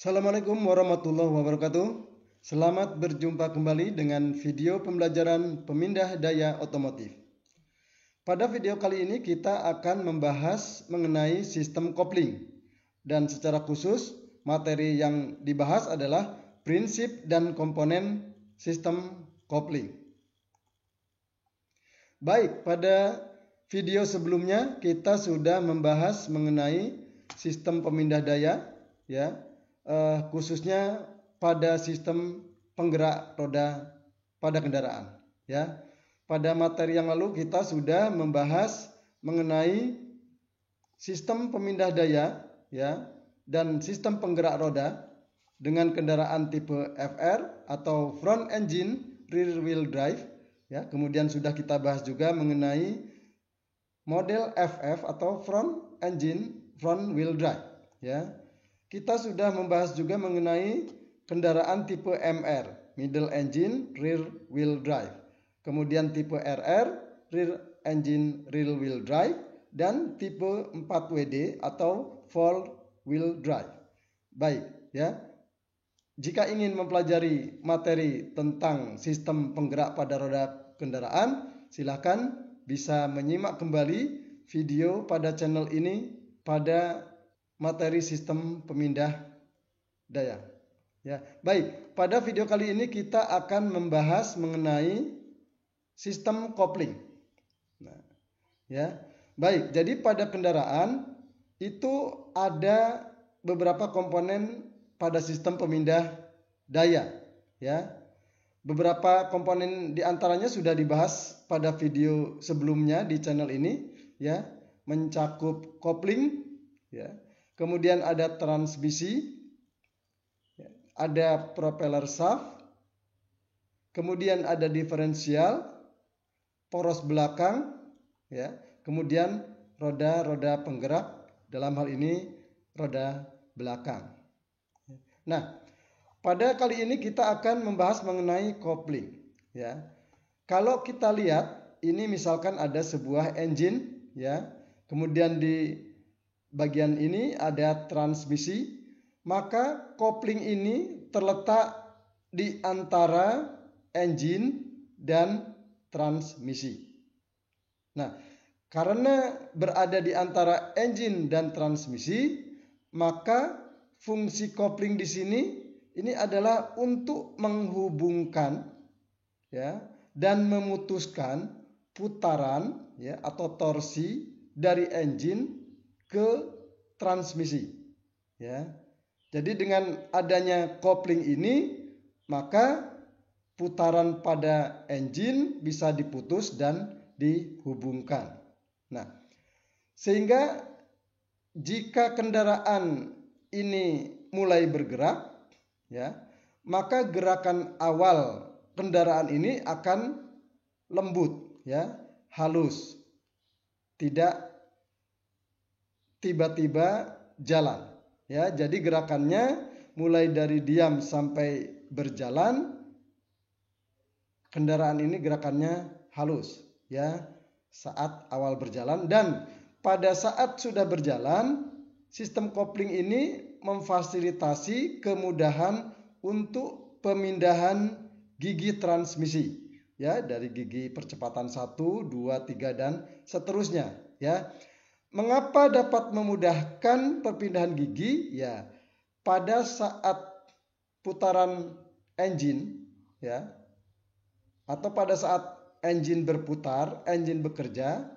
Assalamualaikum warahmatullahi wabarakatuh. Selamat berjumpa kembali dengan video pembelajaran pemindah daya otomotif. Pada video kali ini kita akan membahas mengenai sistem kopling. Dan secara khusus materi yang dibahas adalah prinsip dan komponen sistem kopling. Baik, pada video sebelumnya kita sudah membahas mengenai sistem pemindah daya, khususnya pada sistem penggerak roda pada kendaraan. Pada materi yang lalu kita sudah membahas mengenai sistem pemindah daya, dan sistem penggerak roda dengan kendaraan tipe FR atau front engine rear wheel drive. Kemudian sudah kita bahas juga mengenai model FF atau front engine front wheel drive. Kita sudah membahas juga mengenai kendaraan tipe MR, middle engine rear wheel drive. Kemudian tipe RR, rear engine rear wheel drive, dan tipe 4WD atau four wheel drive. Baik, jika ingin mempelajari materi tentang sistem penggerak pada roda kendaraan, silakan bisa menyimak kembali video pada channel ini pada materi sistem pemindah daya. Baik, pada video kali ini kita akan membahas mengenai sistem kopling. Baik, jadi pada kendaraan itu ada beberapa komponen pada sistem pemindah daya. Beberapa komponen diantaranya sudah dibahas pada video sebelumnya di channel ini, mencakup kopling, kemudian ada transmisi, ada propeller shaft, kemudian ada diferensial, poros belakang, kemudian roda-roda penggerak, dalam hal ini roda belakang. Nah, pada kali ini kita akan membahas mengenai kopling. Kalau kita lihat, ini misalkan ada sebuah engine, kemudian di bagian ini ada transmisi, maka kopling ini terletak di antara engine dan transmisi. Nah, karena berada di antara engine dan transmisi, maka fungsi kopling di sini ini adalah untuk menghubungkan dan memutuskan putaran atau torsi dari engine ke transmisi. Jadi dengan adanya kopling ini, maka putaran pada engine bisa diputus dan dihubungkan. Nah, sehingga jika kendaraan ini mulai bergerak, maka gerakan awal kendaraan ini akan lembut, halus, tidak tiba-tiba jalan. Jadi gerakannya mulai dari diam sampai berjalan, kendaraan ini gerakannya halus, saat awal berjalan, dan pada saat sudah berjalan, sistem kopling ini memfasilitasi kemudahan untuk pemindahan gigi transmisi, dari gigi percepatan 1, 2, 3 dan seterusnya. Mengapa dapat memudahkan perpindahan gigi? Pada saat putaran engine, atau pada saat engine berputar, engine bekerja,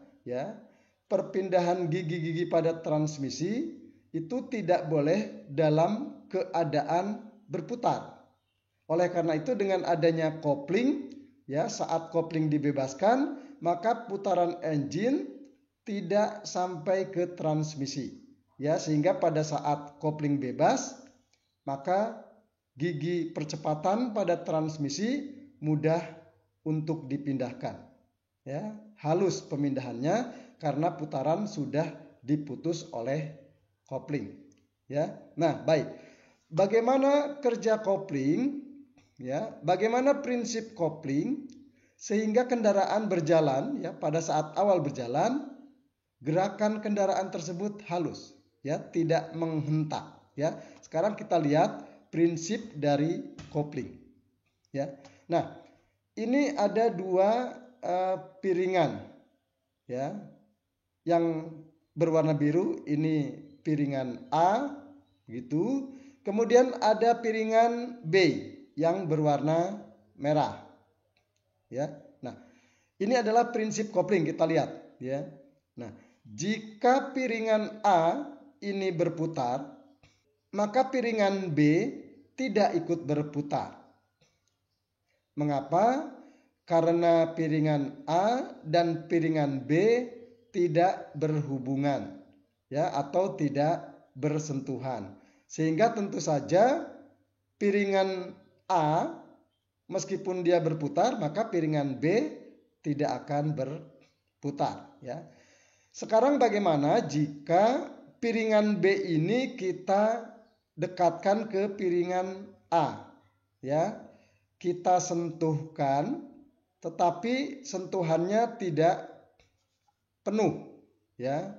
perpindahan gigi-gigi pada transmisi itu tidak boleh dalam keadaan berputar. Oleh karena itu dengan adanya kopling, saat kopling dibebaskan, maka putaran engine tidak sampai ke transmisi. Sehingga pada saat kopling bebas, maka gigi percepatan pada transmisi mudah untuk dipindahkan. Halus pemindahannya karena putaran sudah diputus oleh kopling. Nah, baik. Bagaimana kerja kopling? Bagaimana prinsip kopling sehingga kendaraan berjalan, pada saat awal berjalan, gerakan kendaraan tersebut halus, tidak menghentak. ya. Sekarang kita lihat prinsip dari kopling, ya. Nah, ini ada dua piringan, ya. Yang berwarna biru ini piringan A, gitu. Kemudian ada piringan B yang berwarna merah, ya. Nah, ini adalah prinsip kopling, kita lihat, ya. Nah, jika piringan A ini berputar, maka piringan B tidak ikut berputar. Mengapa? Karena piringan A dan piringan B tidak berhubungan, ya, atau tidak bersentuhan. Sehingga tentu saja piringan A meskipun dia berputar, maka piringan B tidak akan berputar, ya. Sekarang bagaimana jika piringan B ini kita dekatkan ke piringan A, ya? Kita sentuhkan, tetapi sentuhannya tidak penuh, ya.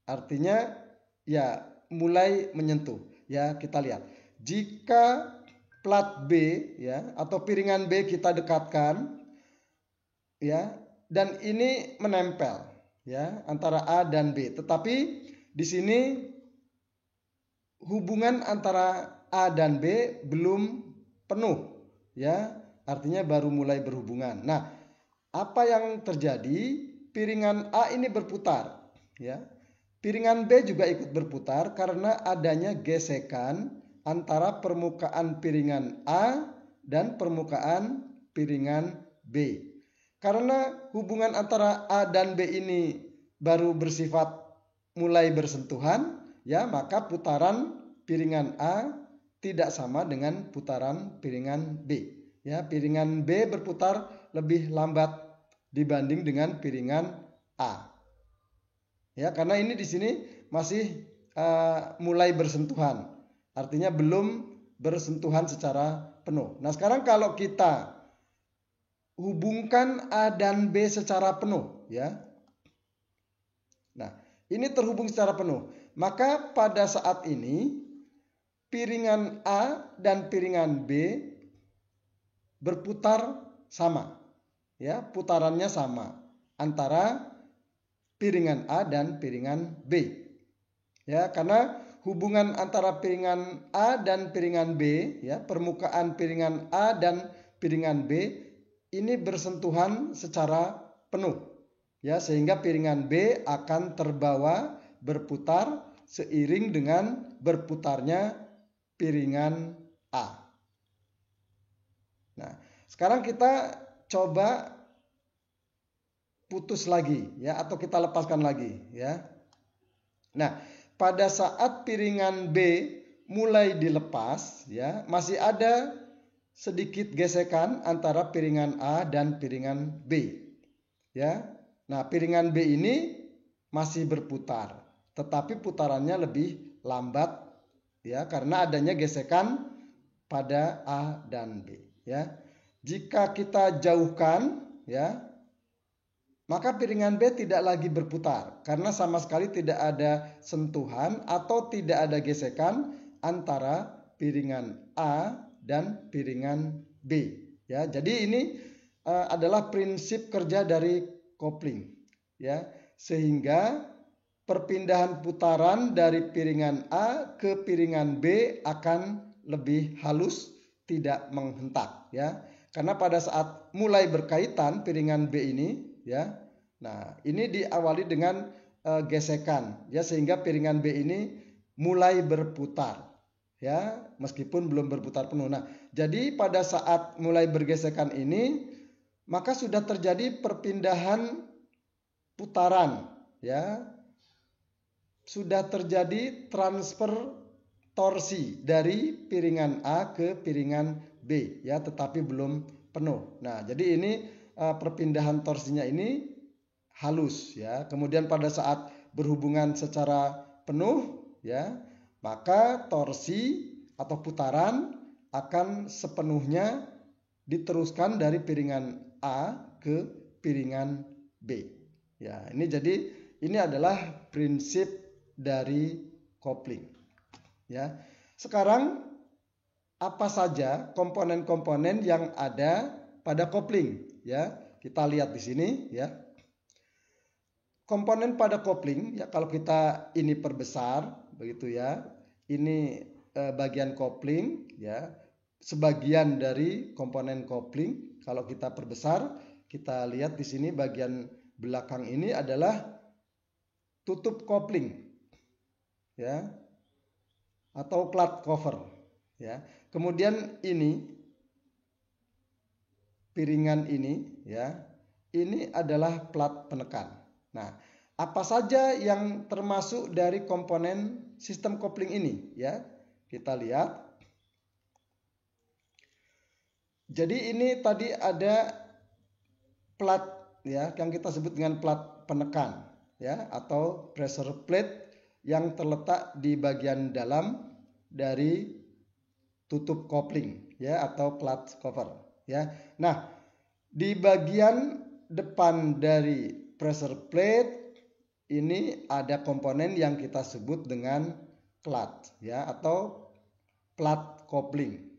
Artinya ya mulai menyentuh, ya. Kita lihat. Jika plat B, ya, atau piringan B kita dekatkan, ya, dan ini menempel, ya, antara A dan B. Tetapi di sini hubungan antara A dan B belum penuh, ya, artinya baru mulai berhubungan. Nah, apa yang terjadi? Piringan A ini berputar, ya. Piringan B juga ikut berputar karena adanya gesekan antara permukaan piringan A dan permukaan piringan B. Karena hubungan antara A dan B ini baru bersifat mulai bersentuhan, ya, maka putaran piringan A tidak sama dengan putaran piringan B. Ya, piringan B berputar lebih lambat dibanding dengan piringan A. Ya, karena ini di sini masih mulai bersentuhan. Artinya belum bersentuhan secara penuh. Nah, sekarang kalau kita hubungkan A dan B secara penuh, ya. Nah, ini terhubung secara penuh. Maka pada saat ini piringan A dan piringan B berputar sama, ya, putarannya sama antara piringan A dan piringan B, ya, karena hubungan antara piringan A dan piringan B, ya, permukaan piringan A dan piringan B ini bersentuhan secara penuh, ya, sehingga piringan B akan terbawa berputar seiring dengan berputarnya piringan A. Nah, sekarang kita coba putus lagi, ya, atau kita lepaskan lagi, ya. Nah, pada saat piringan B mulai dilepas, ya, masih ada sedikit gesekan antara piringan A dan piringan B, ya. Nah, piringan B ini masih berputar, tetapi putarannya lebih lambat, ya, karena adanya gesekan pada A dan B, ya. Jika kita jauhkan, ya, maka piringan B tidak lagi berputar karena sama sekali tidak ada sentuhan atau tidak ada gesekan antara piringan A dan piringan B, ya. Jadi ini adalah prinsip kerja dari kopling, ya, sehingga perpindahan putaran dari piringan A ke piringan B akan lebih halus, tidak menghentak, ya. Karena pada saat mulai berkaitan piringan B ini, ya. Nah, ini diawali dengan gesekan, ya, sehingga piringan B ini mulai berputar, ya, meskipun belum berputar penuh. Nah, jadi pada saat mulai bergesekan ini, maka sudah terjadi perpindahan putaran, ya. Sudah terjadi transfer torsi dari piringan A ke piringan B, ya, tetapi belum penuh. Nah, jadi ini perpindahan torsinya ini halus, ya. Kemudian pada saat berhubungan secara penuh, ya, maka torsi atau putaran akan sepenuhnya diteruskan dari piringan A ke piringan B. Ya, ini jadi ini adalah prinsip dari kopling. ya. Sekarang apa saja komponen-komponen yang ada pada kopling, ya. Kita lihat di sini, ya. Komponen pada kopling, ya, kalau kita ini perbesar begitu, ya. Ini bagian kopling, ya. Sebagian dari komponen kopling. Kalau kita perbesar, kita lihat di sini bagian belakang ini adalah tutup kopling, ya, atau cloth cover, ya. Kemudian ini piringan ini, ya, ini adalah plat penekan. Nah, apa saja yang termasuk dari komponen sistem kopling ini, ya? Kita lihat. Jadi ini tadi ada plat, ya, yang kita sebut dengan plat penekan, ya, atau pressure plate yang terletak di bagian dalam dari tutup kopling, ya, atau cloth cover, ya. Nah, di bagian depan dari pressure plate ini ada komponen yang kita sebut dengan cloth, ya, atau plat kopling.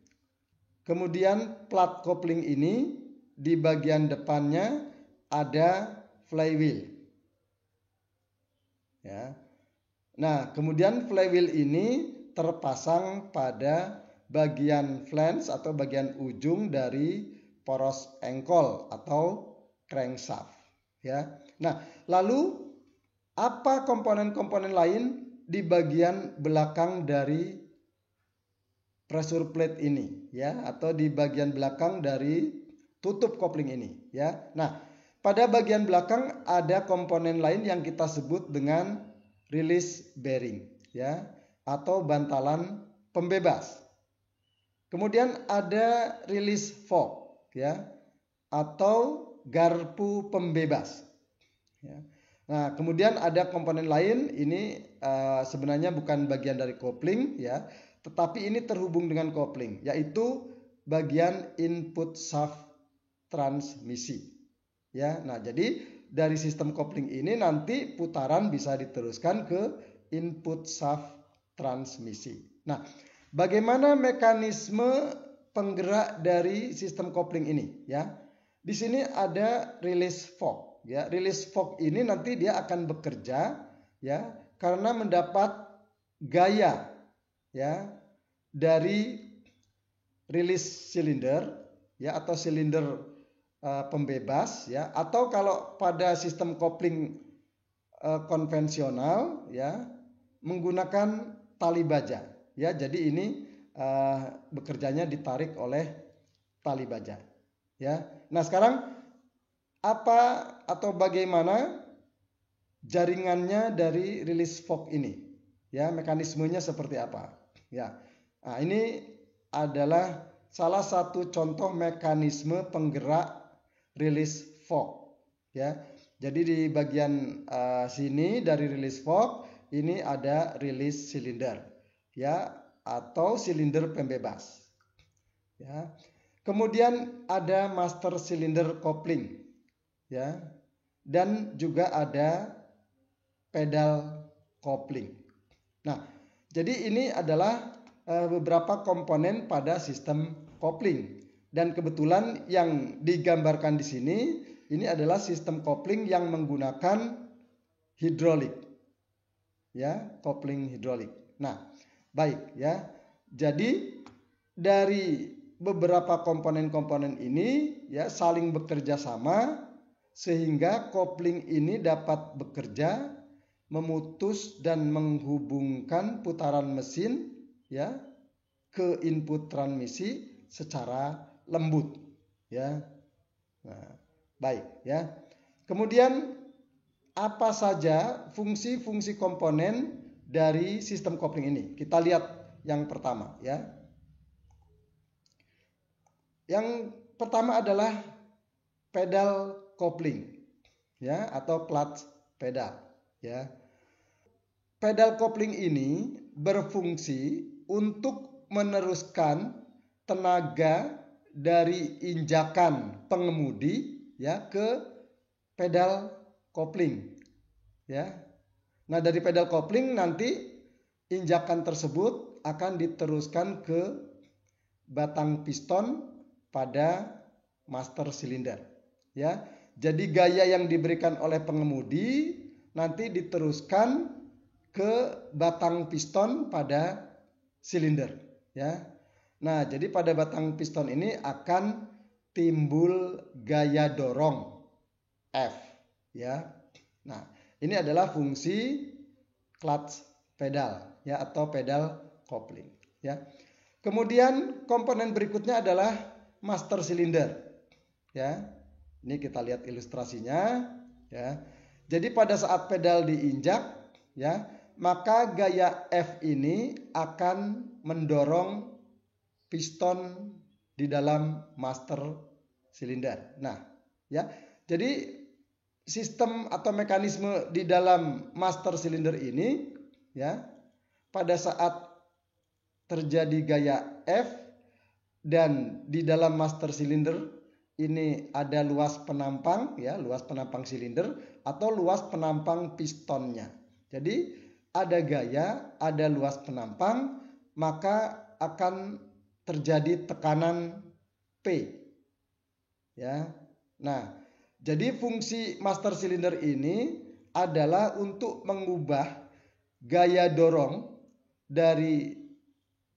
Kemudian plat kopling ini di bagian depannya ada flywheel, ya. Nah, kemudian flywheel ini terpasang pada bagian flange atau bagian ujung dari poros engkol atau crankshaft, ya. Nah, lalu apa komponen-komponen lain di bagian belakang dari pressure plate ini, ya, atau di bagian belakang dari tutup kopling ini, ya. Nah, pada bagian belakang ada komponen lain yang kita sebut dengan release bearing, ya, atau bantalan pembebas. Kemudian ada release fork, ya, atau garpu pembebas, ya. Nah, kemudian ada komponen lain, ini sebenarnya bukan bagian dari kopling, ya, tetapi ini terhubung dengan kopling, yaitu bagian input shaft transmisi, ya. Nah, jadi dari sistem kopling ini nanti putaran bisa diteruskan ke input shaft transmisi. Nah, bagaimana mekanisme penggerak dari sistem kopling ini, ya? Di sini ada release fork, ya. Release fork ini nanti dia akan bekerja, ya, karena mendapat gaya, ya, dari release cylinder, ya, atau silinder pembebas, ya, atau kalau pada sistem kopling konvensional, ya, menggunakan tali baja, ya. Jadi ini bekerjanya ditarik oleh tali baja, ya. Nah, sekarang apa atau bagaimana jaringannya dari release fork ini, ya, mekanismenya seperti apa, ya. Nah, ini adalah salah satu contoh mekanisme penggerak release fork, ya. Jadi di bagian sini dari release fork ini ada release cylinder, ya, atau silinder pembebas, ya. Kemudian ada master cylinder coupling, ya, dan juga ada pedal coupling. Nah, jadi ini adalah beberapa komponen pada sistem kopling, dan kebetulan yang digambarkan di sini ini adalah sistem kopling yang menggunakan hidrolik, ya, kopling hidrolik. Nah, baik, ya. Jadi dari beberapa komponen-komponen ini, ya, saling bekerja sama sehingga kopling ini dapat bekerja memutus dan menghubungkan putaran mesin, ya, ke input transmisi secara lembut, ya. Nah, baik, ya. Kemudian apa saja fungsi-fungsi komponen dari sistem kopling ini? Kita lihat yang pertama, ya. Yang pertama adalah pedal coupling, ya, atau clutch pedal, ya. Pedal coupling ini berfungsi untuk meneruskan tenaga dari injakan pengemudi, ya, ke pedal kopling, ya. Nah, dari pedal kopling nanti injakan tersebut akan diteruskan ke batang piston pada master silinder, ya. Jadi gaya yang diberikan oleh pengemudi nanti diteruskan ke batang piston pada silinder, ya. Nah, jadi pada batang piston ini akan timbul gaya dorong F, ya. Nah, ini adalah fungsi clutch pedal, ya, atau pedal coupling, ya. Kemudian komponen berikutnya adalah master silinder, ya. Ini kita lihat ilustrasinya, ya. Jadi pada saat pedal diinjak, ya, maka gaya F ini akan mendorong piston di dalam master silinder. Nah, ya. Jadi sistem atau mekanisme di dalam master silinder ini, ya, pada saat terjadi gaya F dan di dalam master silinder ini ada luas penampang, ya, luas penampang silinder atau luas penampang pistonnya. Jadi ada gaya, ada luas penampang, maka akan terjadi tekanan P, ya. Nah, jadi fungsi master silinder ini adalah untuk mengubah gaya dorong dari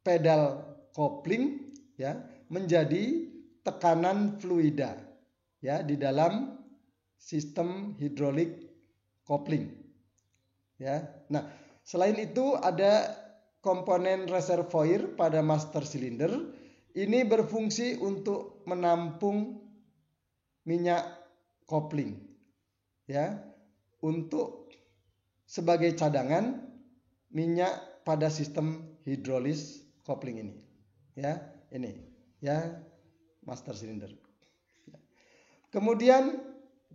pedal coupling, ya, menjadi tekanan fluida, ya, di dalam sistem hidrolik coupling, ya. Nah, selain itu ada komponen reservoir pada master silinder. Ini berfungsi untuk menampung minyak kopling, ya, untuk sebagai cadangan minyak pada sistem hidrolis kopling ini, ya. Ini, ya, master silinder. Kemudian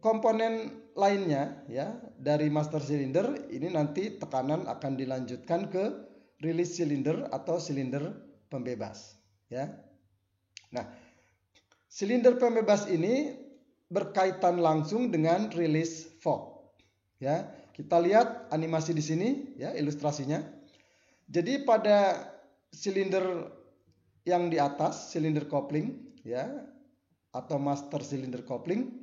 komponen lainnya, ya, dari master silinder ini nanti tekanan akan dilanjutkan ke release silinder atau silinder pembebas, ya. Nah, silinder pembebas ini berkaitan langsung dengan release fork, ya. Kita lihat animasi di sini, ya, ilustrasinya. Jadi pada silinder yang di atas, silinder coupling, ya, atau master silinder coupling,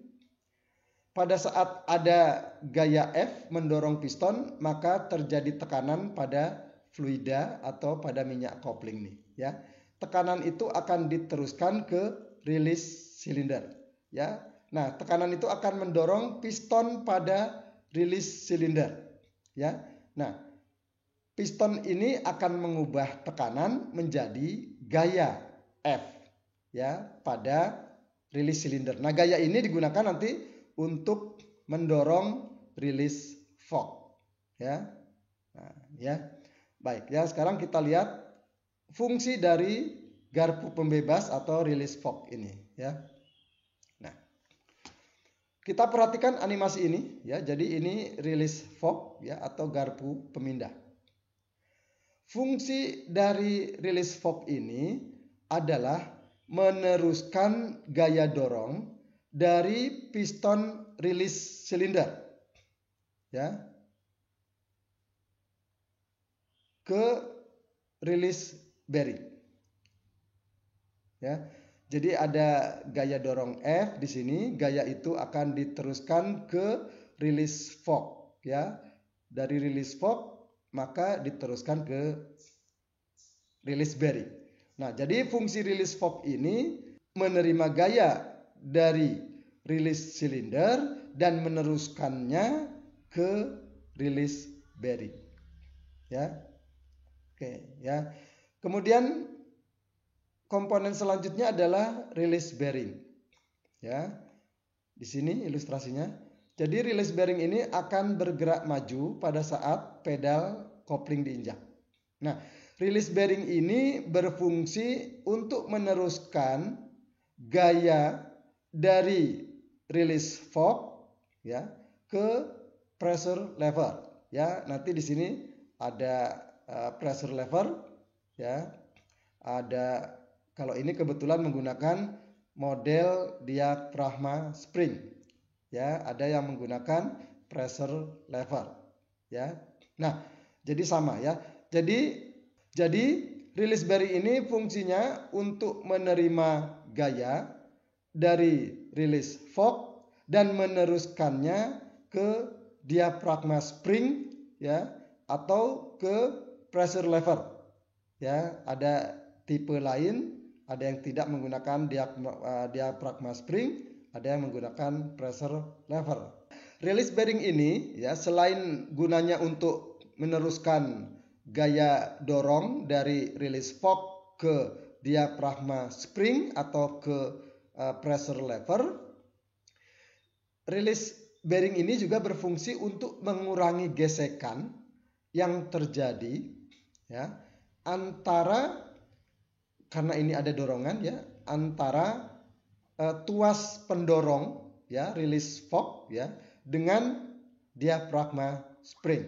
pada saat ada gaya F mendorong piston, maka terjadi tekanan pada fluida atau pada minyak kopling nih, ya. Tekanan itu akan diteruskan ke release silinder, ya. Nah, tekanan itu akan mendorong piston pada release silinder, ya. Nah, piston ini akan mengubah tekanan menjadi gaya F, ya, pada release silinder. Nah, gaya ini digunakan nanti untuk mendorong release fork, ya. Nah, ya. Baik, ya, sekarang kita lihat fungsi dari garpu pembebas atau release fork ini, ya. Nah, kita perhatikan animasi ini, ya. Jadi ini release fork, ya, atau garpu pemindah. Fungsi dari release fork ini adalah meneruskan gaya dorong dari piston release silinder, ya, ke release bearing, ya. Jadi ada gaya dorong F di sini, gaya itu akan diteruskan ke release fork, ya. Dari release fork maka diteruskan ke release bearing. Nah, jadi fungsi release fork ini menerima gaya dari release silinder dan meneruskannya ke release bearing, ya. Oke, ya. Kemudian komponen selanjutnya adalah release bearing, ya. Di sini ilustrasinya. Jadi release bearing ini akan bergerak maju pada saat pedal kopling diinjak. Nah, release bearing ini berfungsi untuk meneruskan gaya dari release fork, ya, ke pressure lever, ya. Nanti di sini ada pressure lever, ya. Ada, kalau ini kebetulan menggunakan model diafragma spring, ya. Ada yang menggunakan pressure lever, ya. Nah, jadi sama, ya. Jadi release bearing ini fungsinya untuk menerima gaya dari release fork dan meneruskannya ke diafragma spring ya atau ke pressure lever. Ya, ada tipe lain, ada yang tidak menggunakan diafragma spring, ada yang menggunakan pressure lever. Release bearing ini ya selain gunanya untuk meneruskan gaya dorong dari release fork ke diafragma spring atau ke pressure lever, release bearing ini juga berfungsi untuk mengurangi gesekan yang terjadi ya antara, karena ini ada dorongan ya, antara tuas pendorong ya release fork ya dengan diafragma spring.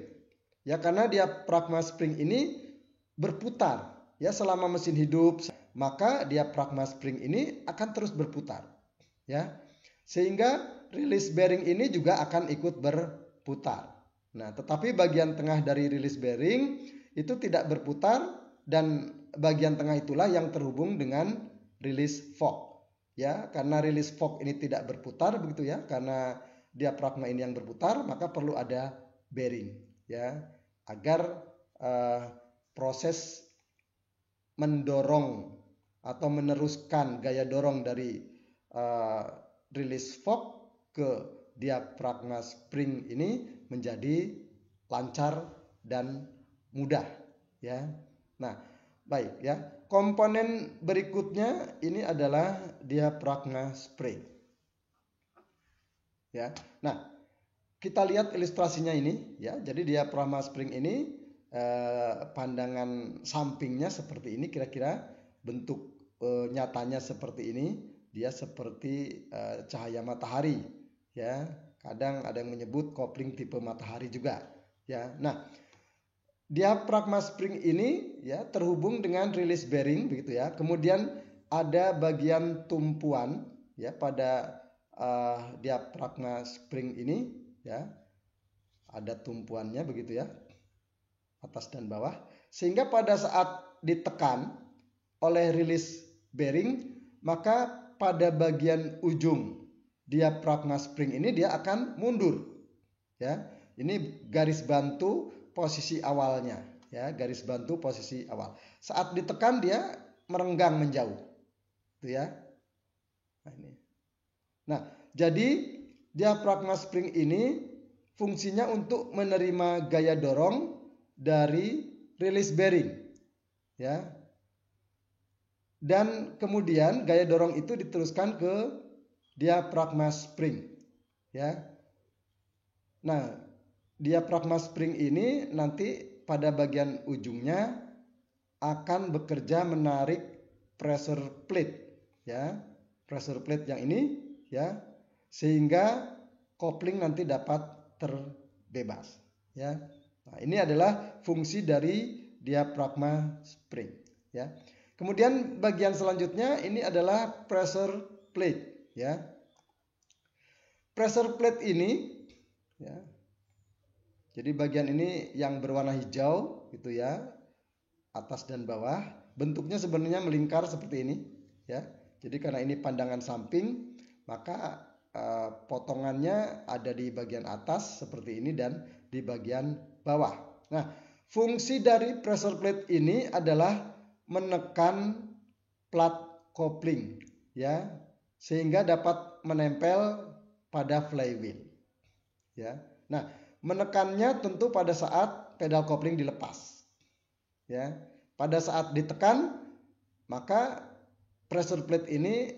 Ya, karena diafragma spring ini berputar ya selama mesin hidup, maka diafragma spring ini akan terus berputar ya. Sehingga release bearing ini juga akan ikut berputar. Nah, tetapi bagian tengah dari release bearing itu tidak berputar dan bagian tengah itulah yang terhubung dengan release fork. Ya, karena release fork ini tidak berputar begitu ya, karena diafragma ini yang berputar, maka perlu ada bearing ya, agar proses mendorong atau meneruskan gaya dorong dari release fork ke diafragma spring ini menjadi lancar dan mudah ya. Nah, baik ya. Komponen berikutnya ini adalah diafragma spring. Ya. Nah, kita lihat ilustrasinya ini ya. Jadi diafragma spring ini pandangan sampingnya seperti ini, kira-kira bentuk nyatanya seperti ini. Dia seperti cahaya matahari ya. Kadang ada yang menyebut kopling tipe matahari juga ya. Nah, diafragma spring ini ya terhubung dengan release bearing begitu ya. Kemudian ada bagian tumpuan ya pada diafragma spring ini ya. Ada tumpuannya begitu ya, atas dan bawah, sehingga pada saat ditekan oleh release bearing, maka pada bagian ujung diafragma spring ini dia akan mundur ya. Ini garis bantu posisi awalnya ya, garis bantu posisi awal. Saat ditekan dia merenggang menjauh itu ya. Nah, ini. Nah, jadi diafragma spring ini fungsinya untuk menerima gaya dorong dari release bearing ya. Dan kemudian gaya dorong itu diteruskan ke diafragma spring ya. Nah, diafragma spring ini nanti pada bagian ujungnya akan bekerja menarik pressure plate ya. Pressure plate yang ini ya, sehingga kopling nanti dapat terbebas ya. Nah, ini adalah fungsi dari diafragma spring ya. Kemudian bagian selanjutnya ini adalah pressure plate ya. Pressure plate ini ya. Jadi bagian ini yang berwarna hijau gitu ya, atas dan bawah, bentuknya sebenarnya melingkar seperti ini ya. Jadi karena ini pandangan samping, maka potongannya ada di bagian atas seperti ini dan di bagian bawah. Nah, fungsi dari pressure plate ini adalah menekan plat kopling ya, sehingga dapat menempel pada flywheel ya. Nah, menekannya tentu pada saat pedal kopling dilepas ya. Pada saat ditekan, maka pressure plate ini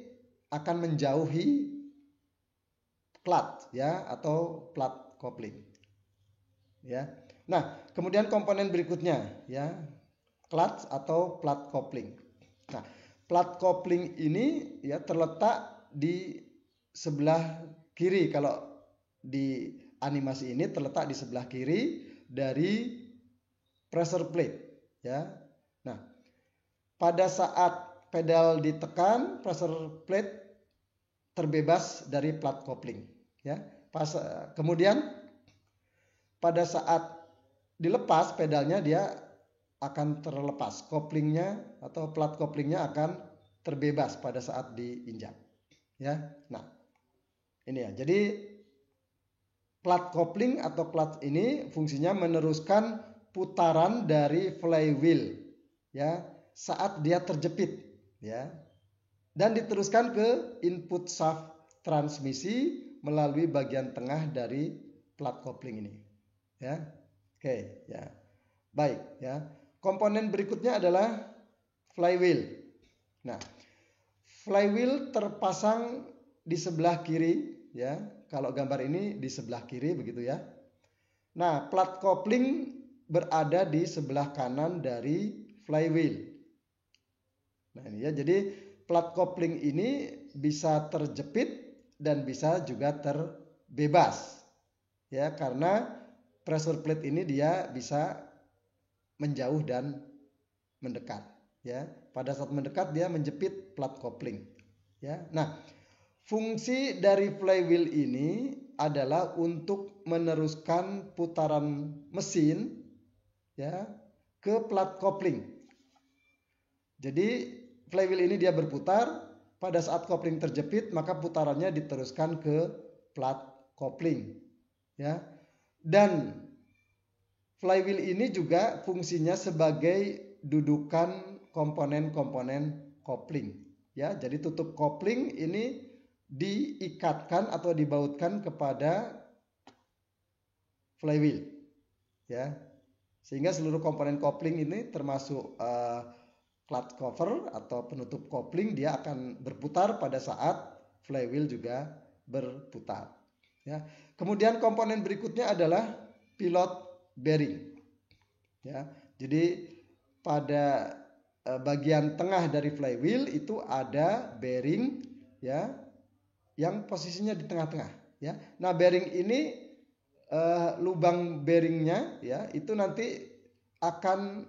akan menjauhi plat ya, atau plat kopling ya. Nah, kemudian komponen berikutnya ya, clutch atau plat kopling. Nah, plat kopling ini ya terletak di sebelah kiri. Kalau di animasi ini terletak di sebelah kiri dari pressure plate ya. Nah, pada saat pedal ditekan, pressure plate terbebas dari plat kopling ya. Kemudian pada saat dilepas pedalnya, dia akan terlepas, koplingnya atau plat koplingnya akan terbebas pada saat diinjak. Ya, nah ini ya. Jadi plat kopling atau clutch ini fungsinya meneruskan putaran dari flywheel ya saat dia terjepit ya, dan diteruskan ke input shaft transmisi melalui bagian tengah dari plat kopling ini ya. Oke ya, baik ya. Komponen berikutnya adalah flywheel. Nah, flywheel terpasang di sebelah kiri ya. Kalau gambar ini di sebelah kiri begitu ya. Nah, plat kopling berada di sebelah kanan dari flywheel. Nah, ini ya. Jadi plat kopling ini bisa terjepit dan bisa juga terbebas. Ya, karena pressure plate ini dia bisa menjauh dan mendekat, ya. Pada saat mendekat dia menjepit plat kopling, ya. Nah, fungsi dari flywheel ini adalah untuk meneruskan putaran mesin ya ke plat kopling. Jadi flywheel ini dia berputar, pada saat kopling terjepit maka putarannya diteruskan ke plat kopling ya. Dan flywheel ini juga fungsinya sebagai dudukan komponen-komponen kopling ya. Jadi tutup kopling ini diikatkan atau dibautkan kepada flywheel ya, sehingga seluruh komponen kopling ini termasuk clutch cover atau penutup kopling dia akan berputar pada saat flywheel juga berputar ya. Kemudian komponen berikutnya adalah pilot bearing ya. Jadi pada bagian tengah dari flywheel itu ada bearing ya yang posisinya di tengah-tengah ya. Nah, bearing ini lubang bearingnya ya itu nanti akan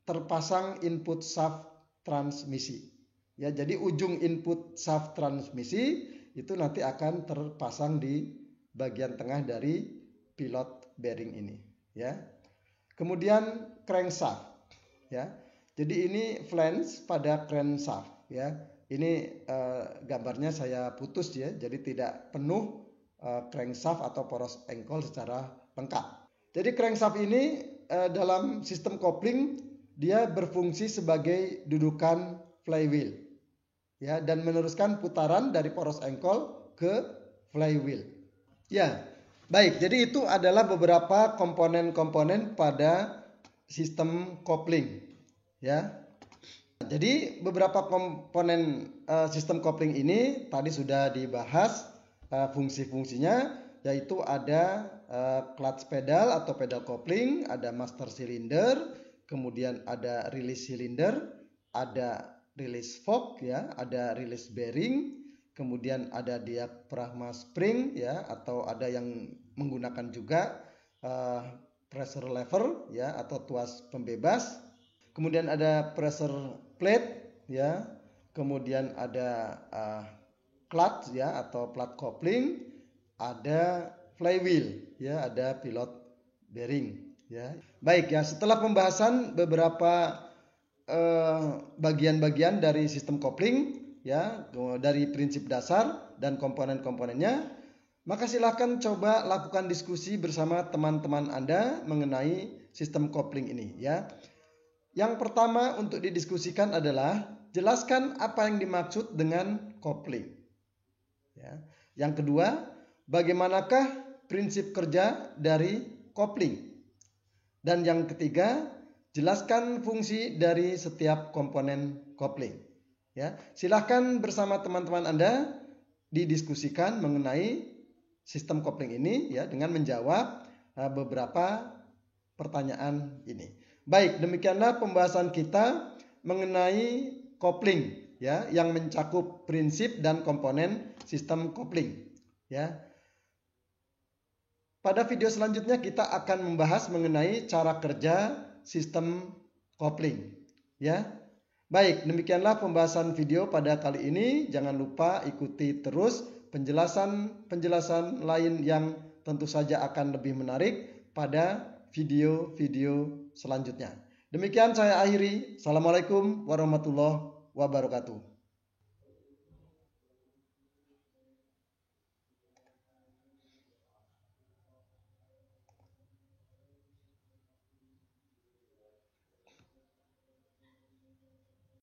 terpasang input shaft transmisi ya. Jadi ujung input shaft transmisi itu nanti akan terpasang di bagian tengah dari pilot bearing ini ya. Kemudian crankshaft ya. Jadi ini flange pada crankshaft ya. Ini gambarnya saya putus ya, jadi tidak penuh crankshaft atau poros engkol secara lengkap. Jadi crankshaft ini dalam sistem kopling dia berfungsi sebagai dudukan flywheel ya, dan meneruskan putaran dari poros engkol ke flywheel. Ya, baik. Jadi itu adalah beberapa komponen-komponen pada sistem kopling ya. Jadi beberapa komponen sistem kopling ini tadi sudah dibahas fungsi-fungsinya, yaitu ada clutch pedal atau pedal kopling, ada master cylinder, kemudian ada release cylinder, ada release fork ya, ada release bearing, kemudian ada diaphragma spring ya, atau ada yang menggunakan juga pressure lever ya atau tuas pembebas. Kemudian ada pressure plate ya, kemudian ada clutch ya atau plat kopling, ada flywheel ya, ada pilot bearing ya. Baik ya, setelah pembahasan beberapa bagian-bagian dari sistem kopling ya, dari prinsip dasar dan komponen-komponennya, maka silahkan coba lakukan diskusi bersama teman-teman Anda mengenai sistem kopling ini ya. Yang pertama untuk didiskusikan adalah jelaskan apa yang dimaksud dengan kopling. Ya. Yang kedua, bagaimanakah prinsip kerja dari kopling? Dan yang ketiga, jelaskan fungsi dari setiap komponen kopling. Ya. Silahkan bersama teman-teman Anda didiskusikan mengenai sistem kopling ini ya dengan menjawab beberapa pertanyaan ini. Baik, demikianlah pembahasan kita mengenai kopling ya, yang mencakup prinsip dan komponen sistem kopling ya. Pada video selanjutnya kita akan membahas mengenai cara kerja sistem kopling ya. Baik, demikianlah pembahasan video pada kali ini. Jangan lupa ikuti terus penjelasan lain yang tentu saja akan lebih menarik pada video-video selanjutnya. Demikian saya akhiri. Assalamualaikum warahmatullahi wabarakatuh.